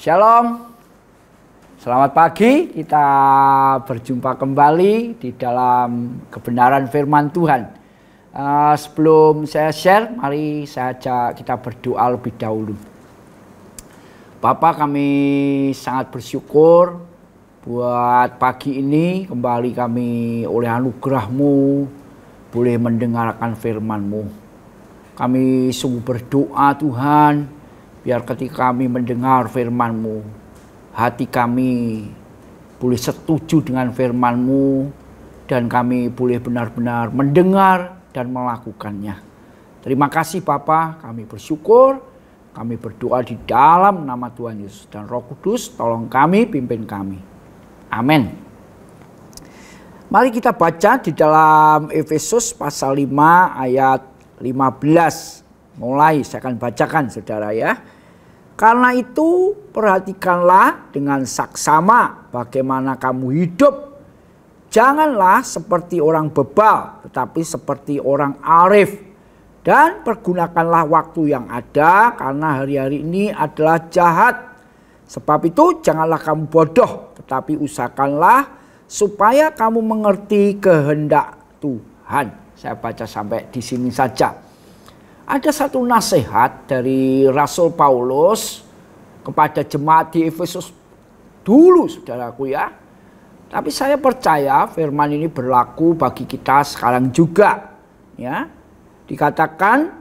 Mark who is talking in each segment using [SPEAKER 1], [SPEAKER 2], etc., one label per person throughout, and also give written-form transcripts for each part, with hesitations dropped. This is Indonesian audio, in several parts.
[SPEAKER 1] Shalom, selamat pagi. Kita berjumpa kembali di dalam kebenaran firman Tuhan. Sebelum saya share, mari saya ajak kita berdoa lebih dahulu. Bapa, kami sangat bersyukur buat pagi ini kembali kami oleh anugerah-Mu boleh mendengarkan firman-Mu. Kami sungguh berdoa Tuhan, biar ketika kami mendengar firman-Mu, hati kami boleh setuju dengan firman-Mu dan kami boleh benar-benar mendengar dan melakukannya. Terima kasih Bapa, kami bersyukur, kami berdoa di dalam nama Tuhan Yesus dan Roh Kudus, tolong kami, pimpin kami. Amin. Mari kita baca di dalam Efesus pasal 5 ayat 15. Mulai saya akan bacakan saudara ya. Karena itu perhatikanlah dengan saksama bagaimana kamu hidup. Janganlah seperti orang bebal, tetapi seperti orang arif. Dan pergunakanlah waktu yang ada, karena hari-hari ini adalah jahat. Sebab itu janganlah kamu bodoh, tetapi usahakanlah supaya kamu mengerti kehendak Tuhan. Saya baca sampai di sini saja. Ada satu nasihat dari Rasul Paulus kepada jemaat di Efesus dulu saudaraku ya. Tapi saya percaya firman ini berlaku bagi kita sekarang juga ya. Dikatakan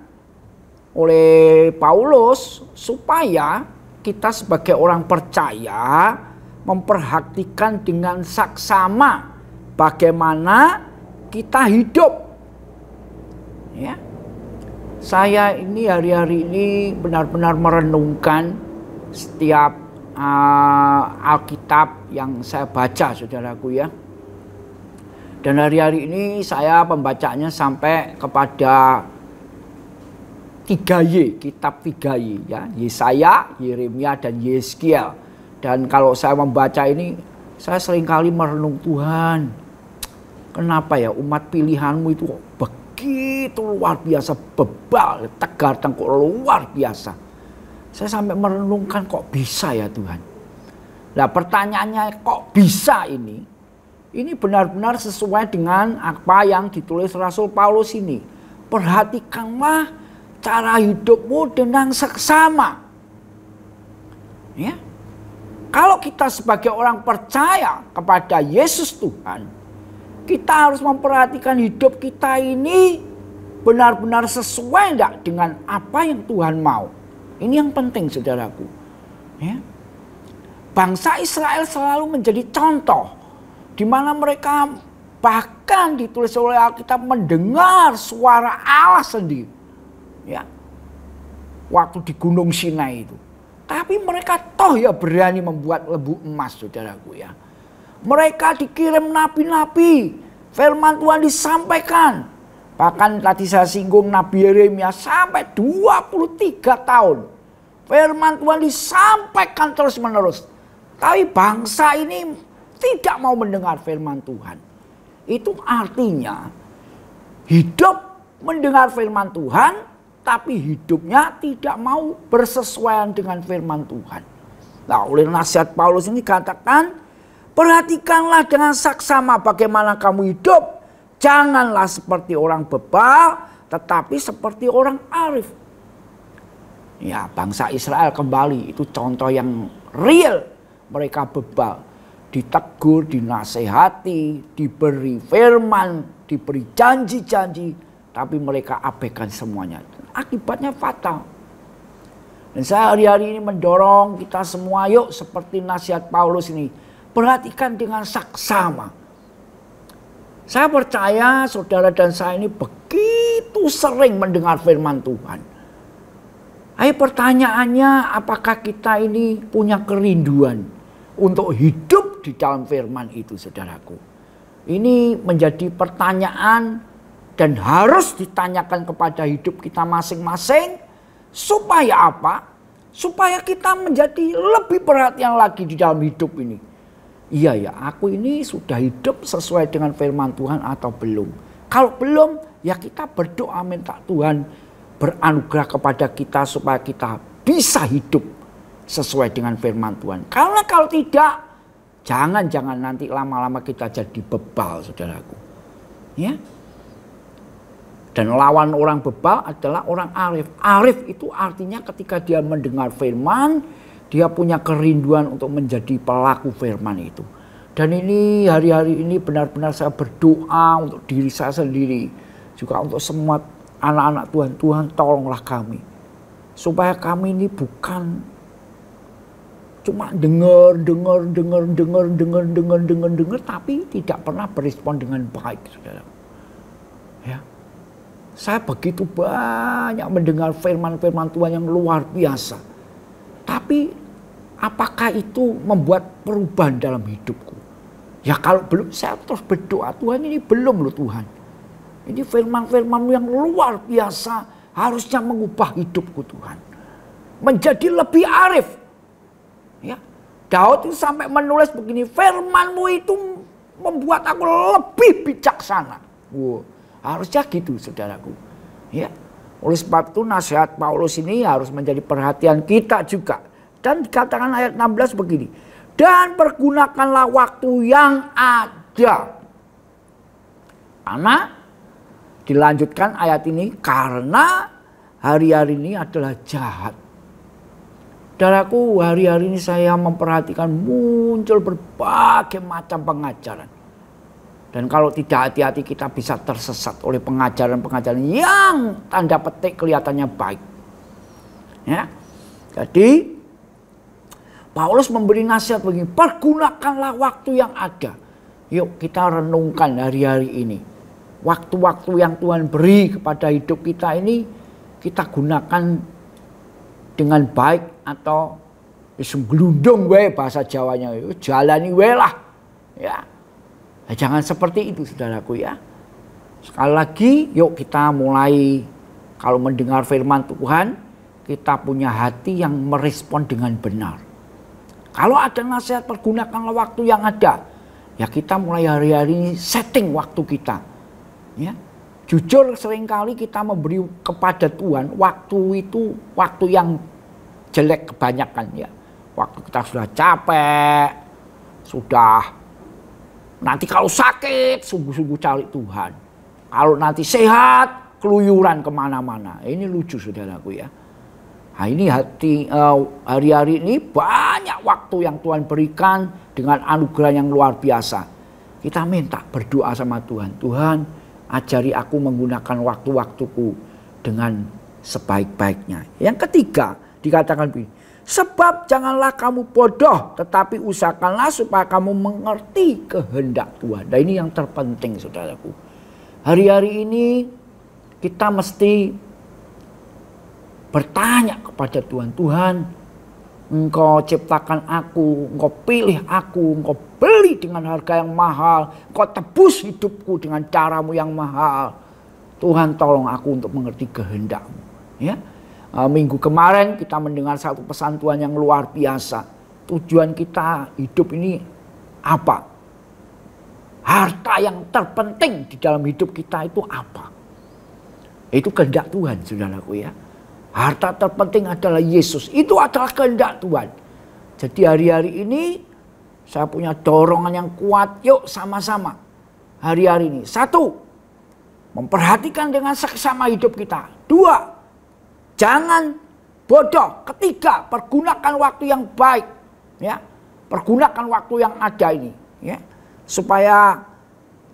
[SPEAKER 1] oleh Paulus supaya kita sebagai orang percaya memperhatikan dengan saksama bagaimana kita hidup ya. Saya ini hari-hari ini benar-benar merenungkan setiap Alkitab yang saya baca saudaraku ya. Dan hari-hari ini saya pembacanya sampai kepada 3Y, kitab 3Y ya. Yesaya, Yeremia dan Yeskiel. Dan kalau saya membaca ini saya seringkali merenung, Tuhan, kenapa ya umat pilihan-Mu itu begitu luar biasa bebal, tegar tengkuk luar biasa. Saya sampai merenungkan kok bisa ya Tuhan. Nah pertanyaannya kok bisa ini benar-benar sesuai dengan apa yang ditulis Rasul Paulus ini. Perhatikanlah cara hidupmu dengan seksama. Ya. Kalau kita sebagai orang percaya kepada Yesus Tuhan, kita harus memperhatikan hidup kita ini benar-benar sesuai enggak dengan apa yang Tuhan mau. Ini yang penting saudaraku. Ya. Bangsa Israel selalu menjadi contoh di mana mereka bahkan ditulis oleh Alkitab mendengar suara Allah sendiri. Ya. Waktu di Gunung Sinai itu. Tapi mereka toh ya berani membuat lembu emas saudaraku ya. Mereka dikirim nabi-nabi, firman Tuhan disampaikan. Bahkan tadi saya singgung Nabi Yeremia sampai 23 tahun. Firman Tuhan disampaikan terus menerus. Tapi bangsa ini tidak mau mendengar firman Tuhan. Itu artinya hidup mendengar firman Tuhan, tapi hidupnya tidak mau bersesuaian dengan firman Tuhan. Nah oleh nasihat Paulus ini katakan, perhatikanlah dengan saksama bagaimana kamu hidup. Janganlah seperti orang bebal, tetapi seperti orang arif. Ya, bangsa Israel kembali itu contoh yang real. Mereka bebal, ditegur, dinasehati, diberi firman, diberi janji-janji, tapi mereka abaikan semuanya. Akibatnya fatal. Dan saya hari-hari ini mendorong kita semua, yuk seperti nasihat Paulus ini. Perhatikan dengan saksama. Saya percaya saudara dan saya ini begitu sering mendengar firman Tuhan. Ayo pertanyaannya, apakah kita ini punya kerinduan untuk hidup di dalam firman itu saudaraku. Ini menjadi pertanyaan dan harus ditanyakan kepada hidup kita masing-masing. Supaya apa? Supaya kita menjadi lebih perhatian lagi di dalam hidup ini. Iya ya, aku ini sudah hidup sesuai dengan firman Tuhan atau belum? Kalau belum, ya kita berdoa minta Tuhan beranugerah kepada kita supaya kita bisa hidup sesuai dengan firman Tuhan. Karena kalau tidak, jangan nanti lama-lama kita jadi bebal, saudaraku. Ya. Dan lawan orang bebal adalah orang arif. Arif itu artinya ketika dia mendengar firman, dia punya kerinduan untuk menjadi pelaku firman itu. Dan ini hari-hari ini benar-benar saya berdoa untuk diri saya sendiri. Juga untuk semua anak-anak Tuhan. Tuhan tolonglah kami. Supaya kami ini bukan cuma dengar, tapi tidak pernah berespon dengan baik, saudara. Ya. Saya begitu banyak mendengar firman-firman Tuhan yang luar biasa. Tapi apakah itu membuat perubahan dalam hidupku? Ya kalau belum, saya terus berdoa, Tuhan ini belum loh Tuhan. Ini firman-firman yang luar biasa harusnya mengubah hidupku Tuhan. Menjadi lebih arif. Ya, Daud itu sampai menulis begini, firman-Mu itu membuat aku lebih bijaksana. Wow, harusnya gitu saudaraku. Ya, oleh sebab itu nasihat Paulus ini harus menjadi perhatian kita juga. Dan dikatakan ayat 16 begini, dan pergunakanlah waktu yang ada. Karena dilanjutkan ayat ini, karena hari-hari ini adalah jahat. Saudaraku, hari-hari ini saya memperhatikan muncul berbagai macam pengajaran. Dan kalau tidak hati-hati kita bisa tersesat oleh pengajaran-pengajaran yang tanda petik kelihatannya baik. Ya. Jadi Paulus memberi nasihat begini, pergunakanlah waktu yang ada. Yuk kita renungkan hari-hari ini. Waktu-waktu yang Tuhan beri kepada hidup kita ini kita gunakan dengan baik atau gelundung we bahasa Jawanya, jalani we lah. Ya. Nah, jangan seperti itu saudaraku ya. Sekali lagi yuk kita mulai kalau mendengar firman Tuhan kita punya hati yang merespon dengan benar. Kalau ada nasihat pergunakanlah waktu yang ada. Ya kita mulai hari-hari ini setting waktu kita. Ya. Jujur seringkali kita memberi kepada Tuhan waktu itu waktu yang jelek kebanyakan ya. Waktu kita sudah capek, sudah nanti kalau sakit sungguh-sungguh cari Tuhan. Kalau nanti sehat keluyuran kemana-mana. Ini lucu saudaraku ya. Nah ini hari-hari ini banyak waktu yang Tuhan berikan dengan anugerah yang luar biasa. Kita minta berdoa sama Tuhan. Tuhan ajari aku menggunakan waktu-waktuku dengan sebaik-baiknya. Yang ketiga dikatakan begini, sebab janganlah kamu bodoh, tetapi usahakanlah supaya kamu mengerti kehendak Tuhan. Nah ini yang terpenting saudaraku. Hari-hari ini kita mesti bertanya kepada Tuhan. Tuhan, Engkau ciptakan aku, Engkau pilih aku, Engkau beli dengan harga yang mahal, Engkau tebus hidupku dengan caramu yang mahal. Tuhan tolong aku untuk mengerti kehendak-Mu. Ya. Minggu kemarin kita mendengar satu pesan Tuhan yang luar biasa. Tujuan kita hidup ini apa? Harta yang terpenting di dalam hidup kita itu apa? Itu kehendak Tuhan saudaraku ya. Harta terpenting adalah Yesus. Itu adalah kehendak Tuhan. Jadi hari-hari ini saya punya dorongan yang kuat. Yuk sama-sama hari-hari ini. 1. Memperhatikan dengan seksama hidup kita. 2. Jangan bodoh. 3. Pergunakan waktu yang baik. Ya, pergunakan waktu yang ada ini. Ya, supaya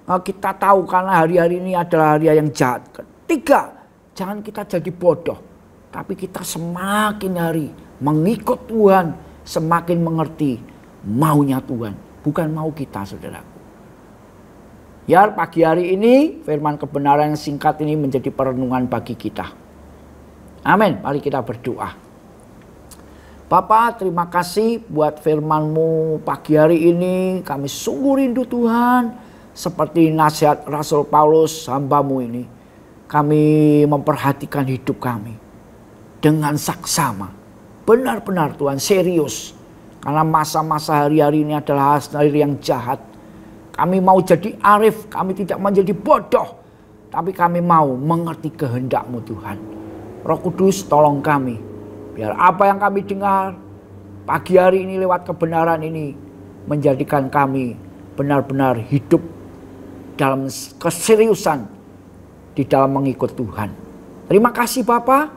[SPEAKER 1] kita tahu karena hari-hari ini adalah hari yang jahat. 3. Jangan kita jadi bodoh. Tapi kita semakin hari mengikut Tuhan, semakin mengerti maunya Tuhan, bukan mau kita saudaraku. Ya pagi hari ini firman kebenaran yang singkat ini menjadi perenungan bagi kita. Amin, mari kita berdoa. Bapa, terima kasih buat firman-Mu pagi hari ini. Kami sungguh rindu Tuhan. Seperti nasihat Rasul Paulus hamba-Mu ini. Kami memperhatikan hidup kami dengan saksama. Benar-benar Tuhan serius. Karena masa-masa hari-hari ini adalah hari yang jahat. Kami mau jadi arif, kami tidak menjadi bodoh. Tapi kami mau mengerti kehendak-Mu Tuhan. Roh Kudus tolong kami. Biar apa yang kami dengar pagi hari ini lewat kebenaran ini menjadikan kami benar-benar hidup dalam keseriusan di dalam mengikut Tuhan. Terima kasih Bapa,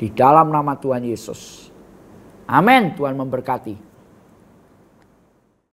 [SPEAKER 1] di dalam nama Tuhan Yesus. Amin. Tuhan memberkati.